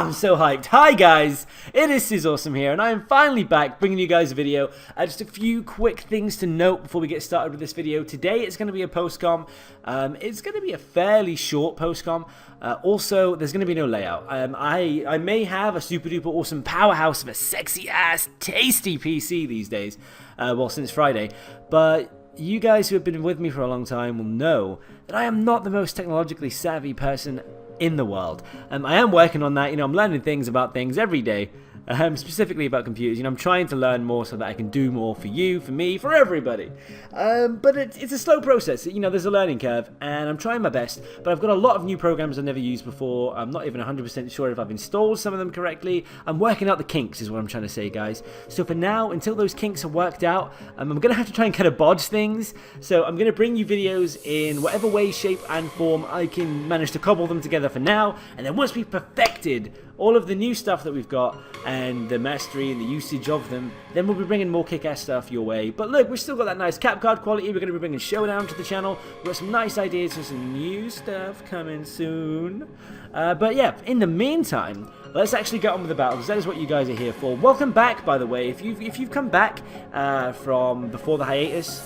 I'm so hyped. Hi guys, it is Scizorsome here, and I am finally back bringing you guys a video. Just a few quick things to note before we get started with this video. Today it's going to be a postcom. It's going to be a fairly short postcom. Also, there's going to be no layout. I may have a super duper awesome powerhouse of a sexy ass tasty PC these days, well, since Friday, but you guys who have been with me for a long time will know that I am not the most technologically savvy person in the world. I am working on that. I'm learning things about things every day, specifically about computers. I'm trying to learn more so that I can do more for you, for me, for everybody. But it's a slow process. There's a learning curve, and I'm trying my best. But I've got a lot of new programs I've never used before. I'm not even 100% sure if I've installed some of them correctly. I'm working out the kinks, is what I'm trying to say, guys. So for now, until those kinks are worked out, I'm going to have to try and kind of bodge things. So I'm going to bring you videos in whatever way, shape, and form I can manage to cobble them together for now. And then once we've perfected all of the new stuff that we've got and the mastery and the usage of them, then we'll be bringing more kick-ass stuff your way. But look, we've still got that nice cap card quality. We're going to be bringing Showdown to the channel. We've got some nice ideas for some new stuff coming soon. But yeah, in the meantime, let's actually get on with the battle, because that is what you guys are here for. Welcome back, by the way. If you've come back from before the hiatus,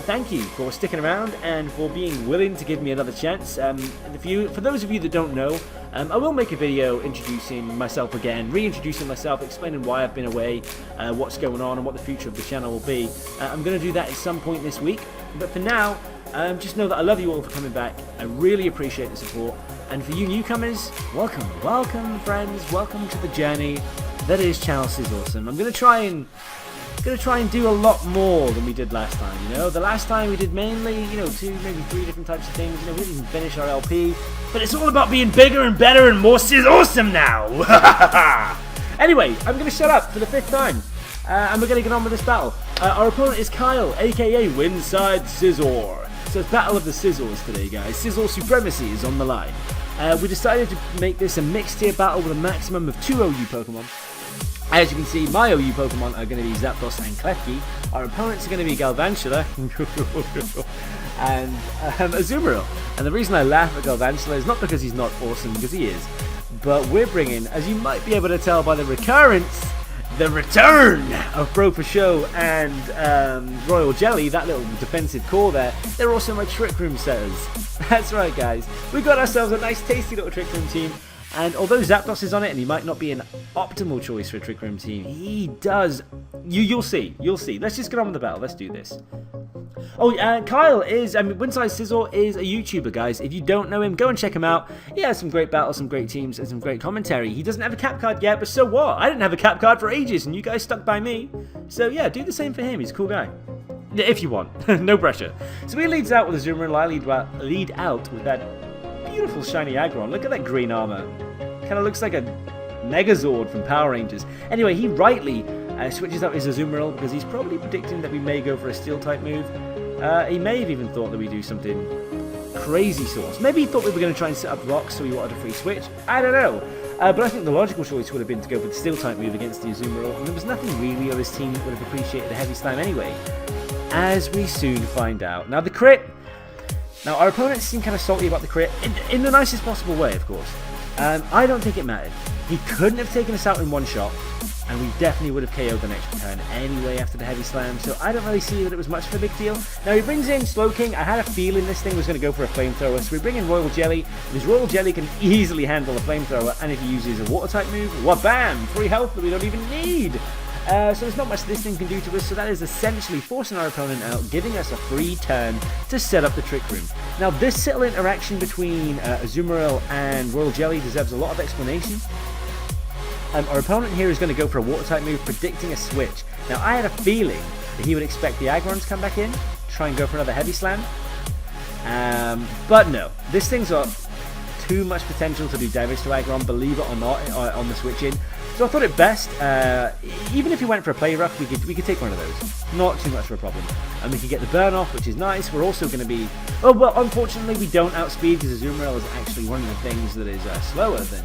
thank you for sticking around and for being willing to give me another chance. For those of you that don't know, I will make a video introducing myself again, reintroducing myself, explaining why I've been away, what's going on, and what the future of the channel will be. I'm going to do that at some point this week, but for now, just know that I love you all for coming back. I really appreciate the support. And for you newcomers, welcome, friends, welcome to the journey that is Channel Scizorsome. I'm gonna try and do a lot more than we did last time. The last time we did mainly, 2, maybe 3 different types of things. We didn't even finish our LP, but it's all about being bigger and better and more Scizorsome now. Anyway, I'm gonna shut up for the 5th time, and we're gonna get on with this battle. Our opponent is Kyle, aka Winside Scizor. So it's Battle of the Scizzors today, guys. Scizzor supremacy is on the line. We decided to make this a mixed tier battle with a maximum of 2 OU Pokemon. As you can see, my OU Pokemon are going to be Zapdos and Klefki. Our opponents are going to be Galvantula and Azumarill. And the reason I laugh at Galvantula is not because he's not awesome, because he is. But we're bringing, as you might be able to tell by the recurrence, the return of Bro for Show and Royal Jelly, that little defensive core there. They're also my Trick Room setters. That's right, guys. We got ourselves a nice tasty little Trick Room team. And although Zapdos is on it and he might not be an optimal choice for a Trick Room team, he does. You'll see. Let's just get on with the battle. Let's do this. Oh, Kyle is, Winside Scizor is a YouTuber, guys. If you don't know him, go and check him out. He has some great battles, some great teams, and some great commentary. He doesn't have a cap card yet, but so what? I didn't have a cap card for ages, and you guys stuck by me. So yeah, do the same for him. He's a cool guy. If you want. No pressure. So he leads out with Azumarill, and I lead out with that beautiful shiny Aggron. Look at that green armor. Kind of looks like a Megazord from Power Rangers. Anyway, he rightly switches up his Azumarill because he's probably predicting that we may go for a Steel-type move. He may have even thought that we do something crazy sauce. Maybe he thought we were going to try and set up rocks so he wanted a free switch. I don't know. But I think the logical choice would have been to go for the Steel-type move against the Azumarill. And there was nothing really on his team that would have appreciated the Heavy Slime anyway. As we soon find out. Now the crit. Now our opponents seem kind of salty about the crit. In the nicest possible way, of course. I don't think it mattered. He couldn't have taken us out in one shot, and we definitely would have KO'd the next turn anyway after the Heavy Slam, so I don't really see that it was much of a big deal. Now he brings in Slowking. I had a feeling this thing was going to go for a Flamethrower, so we bring in Royal Jelly. His Royal Jelly can easily handle a Flamethrower, and if he uses a Water-type move, wha-bam! Free health that we don't even need! So there's not much this thing can do to us, so that is essentially forcing our opponent out, giving us a free turn to set up the Trick Room. Now this little interaction between Azumarill and Royal Jelly deserves a lot of explanation. Our opponent here is going to go for a Water-type move, predicting a switch. Now I had a feeling that he would expect the Aggron to come back in, try and go for another Heavy Slam. But no, this thing's got too much potential to do damage to Aggron, believe it or not, on the switch in. So I thought it best, even if he went for a Play Rough, we could take one of those. Not too much of a problem. And we can get the burn off, which is nice. We're also going to be... Oh, well, unfortunately, we don't outspeed, because Azumarill is actually one of the things that is slower than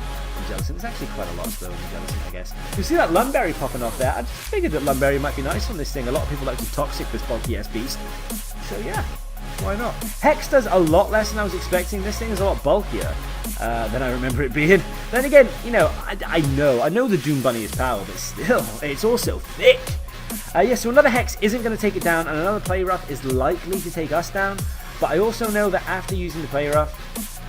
Jellicent. It's actually quite a lot slower than Jellicent, I guess. You see that Lumberry popping off there? I just figured that Lumberry might be nice on this thing. A lot of people like to Toxic this bulky ass beast. So yeah, why not? Hex does a lot less than I was expecting. This thing is a lot bulkier. than I remember it being. Then again, you know, I know the Doom Bunny is power, but still, it's also thick. Yeah, so another Hex isn't going to take it down, and another Play Rough is likely to take us down. But I also know that after using the Play Rough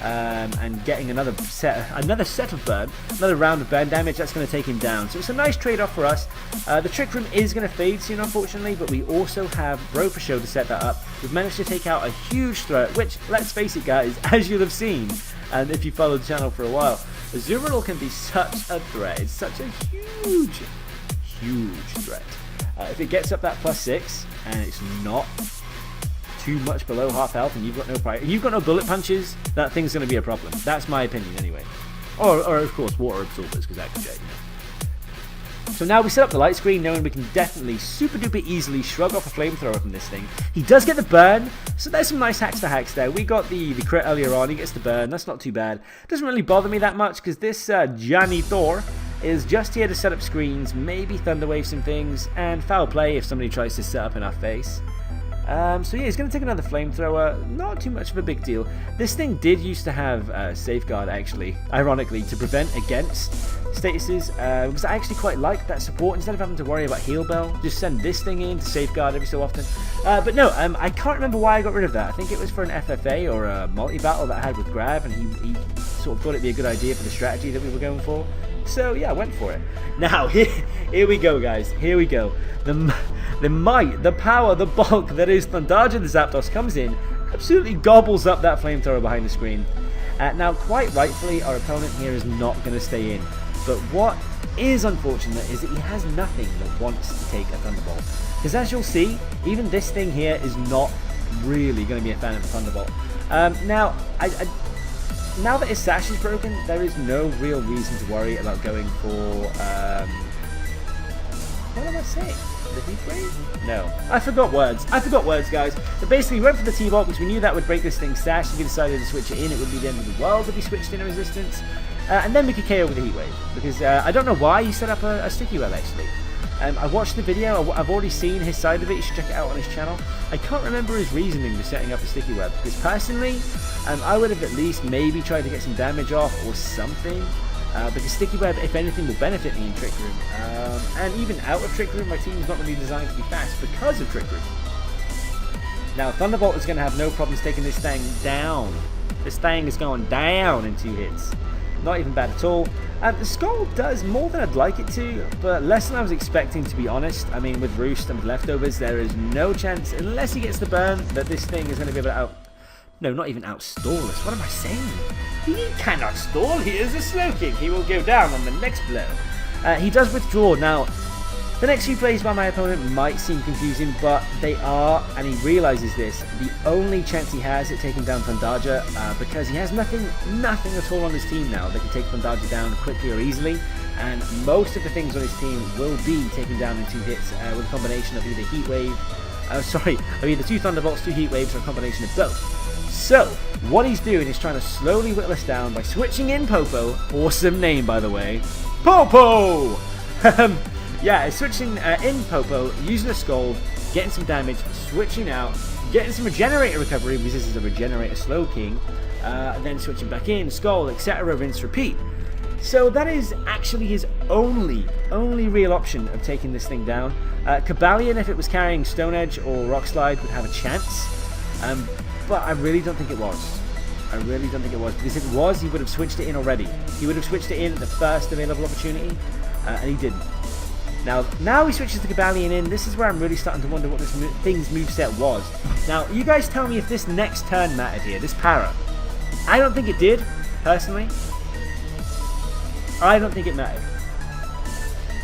and getting another set of burn, another round of burn damage, that's going to take him down. So it's a nice trade-off for us. The Trick Room is going to fade soon, unfortunately, but we also have Bro for Show to set that up. We've managed to take out a huge threat, which, let's face it, guys, as you'll have seen, and if you followed the channel for a while, Azumarill can be such a threat. It's such a huge threat. If it gets up that +6 and it's not too much below half health and you've got no bullet punches, that thing's going to be a problem. That's my opinion anyway. Or of course water absorbers, because that could get, you know. So now we set up the light screen, knowing we can definitely super duper easily shrug off a flamethrower from this thing. He does get the burn, so there's some nice hacks for hacks there. We got the crit earlier on, he gets the burn, that's not too bad. Doesn't really bother me that much, because this Johnny Thor is just here to set up screens, maybe thunderwave some things, and foul play if somebody tries to set up in our face. So yeah, he's going to take another flamethrower, not too much of a big deal. This thing did used to have safeguard, actually, ironically, to prevent against statuses, because I actually quite like that support. Instead of having to worry about heal bell, just send this thing in to safeguard every so often. But no, I can't remember why I got rid of that. I think it was for an FFA or a multi-battle that I had with Grav, and he sort of thought it'd be a good idea for the strategy that we were going for. So yeah, I went for it. Now, here we go, guys. Here we go. The might, the power, the bulk that is Thundarja the Zapdos comes in, absolutely gobbles up that flamethrower behind the screen. Now, quite rightfully, our opponent here is not going to stay in. But what is unfortunate is that he has nothing that wants to take a Thunderbolt. Because as you'll see, even this thing here is not really going to be a fan of a Thunderbolt. Now, now that his sash is broken, there is no real reason to worry about going for, what am I saying? The Heat Wave? No. I forgot words, guys. But basically, we went for the T-Bolt because we knew that would break this thing's sash. If we decided to switch it in, it would be the end of the world if we switched in a resistance. And then we could KO with the Heat Wave. Because I don't know why he set up a Sticky Web, actually. I watched the video, I've already seen his side of it, you should check it out on his channel. I can't remember his reasoning for setting up a Sticky Web, because personally, I would have at least maybe tried to get some damage off or something. Because Sticky Web, if anything, will benefit me in Trick Room. And even out of Trick Room, my team is not really designed to be fast because of Trick Room. Now, Thunderbolt is going to have no problems taking this thing down. This thing is going down in 2 hits. Not even bad at all. The Skull does more than I'd like it to, but less than I was expecting, to be honest. I mean, with Roost and with Leftovers, there is no chance, unless he gets the burn, that this thing is going to be able to no, not even outstall us. What am I saying? He cannot stall. He is a Slowking. He will go down on the next blow. He does withdraw. Now, the next few plays by my opponent might seem confusing, but they are, and he realizes this, the only chance he has at taking down Thundarja, because he has nothing at all on his team now that can take Thundarja down quickly or easily, and most of the things on his team will be taken down in 2 hits with a combination of either Heat Wave, of either 2 Thunderbolts, 2 Heat Waves, or a combination of both. So, what he's doing is trying to slowly whittle us down by switching in Popo. Awesome name, by the way. Popo! Yeah, switching in Popo, using a Scald, getting some damage, switching out, getting some Regenerator recovery, because this is a Regenerator Slowking, and then switching back in, Scald, etc., rinse, repeat. So that is actually his only real option of taking this thing down. Cobalion, if it was carrying Stone Edge or Rock Slide, would have a chance. But I really don't think it was. Because if it was, he would have switched it in already. He would have switched it in at the first available opportunity, and he didn't. Now he switches the Cobalion in. This is where I'm really starting to wonder what this thing's moveset was. Now, you guys tell me if this next turn mattered here, this para. I don't think it did, personally. I don't think it mattered.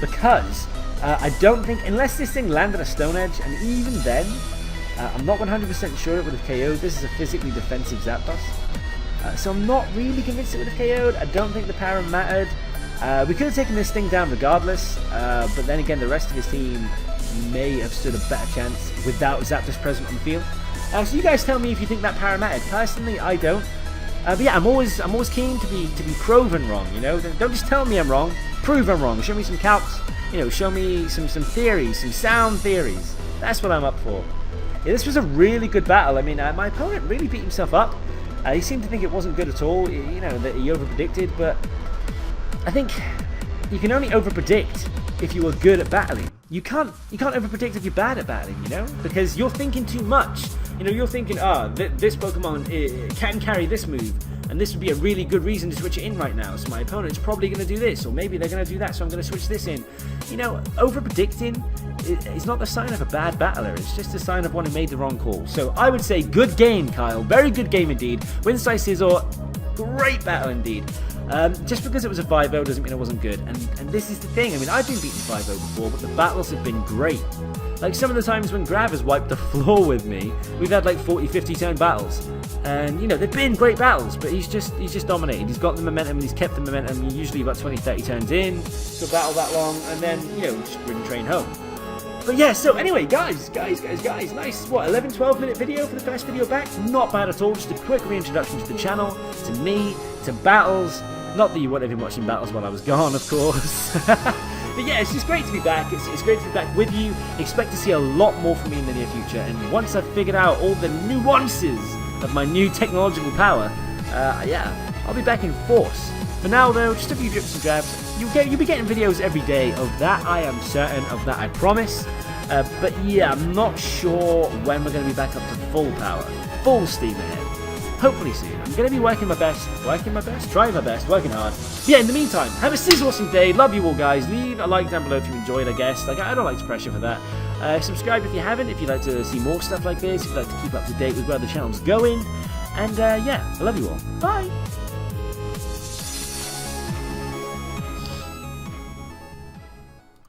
Because I don't think, unless this thing landed a Stone Edge, and even then, I'm not 100% sure it would have KO'd. This is a physically defensive Zapdos. So I'm not really convinced it would have KO'd. I don't think the power mattered. We could have taken this thing down regardless, but then again, the rest of his team may have stood a better chance without Zapdos present on the field. So you guys tell me if you think that power mattered. Personally, I don't. But yeah, I'm always keen to be proven wrong. You know, don't just tell me I'm wrong. Prove I'm wrong. Show me some calcs. You know, show me some theories, some sound theories. That's what I'm up for. Yeah, this was a really good battle. I mean, my opponent really beat himself up. He seemed to think it wasn't good at all, you know, that he overpredicted, but I think you can only overpredict if you are good at battling. You can't overpredict if you're bad at battling, you know, because you're thinking too much. You know, you're thinking, this Pokemon can carry this move, and this would be a really good reason to switch it in right now. So my opponent's probably going to do this, or maybe they're going to do that, so I'm going to switch this in. You know, overpredicting is not the sign of a bad battler. It's just a sign of one who made the wrong call. So I would say good game, Kyle. Very good game indeed. Wins Scizor, great battle indeed. Just because it was a 5-0 doesn't mean it wasn't good. And this is the thing. I mean, I've been beaten 5-0 before, but the battles have been great. Like some of the times when Grav has wiped the floor with me, we've had like 40, 50 turn battles. And, you know, they've been great battles, but he's just dominated. He's got the momentum, and he's kept the momentum. Usually about 20, 30 turns in to a battle that long, and then, you know, just bring train home. But yeah, so anyway, guys, nice, 11, 12 minute video for the first video back. Not bad at all, just a quick reintroduction to the channel, to me, to battles. Not that you wouldn't have been watching battles while I was gone, of course. But yeah, it's just great to be back. It's great to be back with you. Expect to see a lot more from me in the near future. And once I've figured out all the nuances of my new technological power, yeah, I'll be back in force. For now, though, just a few drips and drabs. You'll be getting videos every day. Of that, I am certain. Of that, I promise. But yeah, I'm not sure when we're going to be back up to full power, full steam ahead. Hopefully soon. I'm going to be working my best, trying my best, working hard. But yeah, in the meantime, have a Scizorsome day. Love you all, guys. Leave a like down below if you enjoyed, I guess. Like, I don't like to pressure for that. Subscribe if you haven't, if you'd like to see more stuff like this, if you'd like to keep up to date with where the channel's going. And yeah, I love you all. Bye!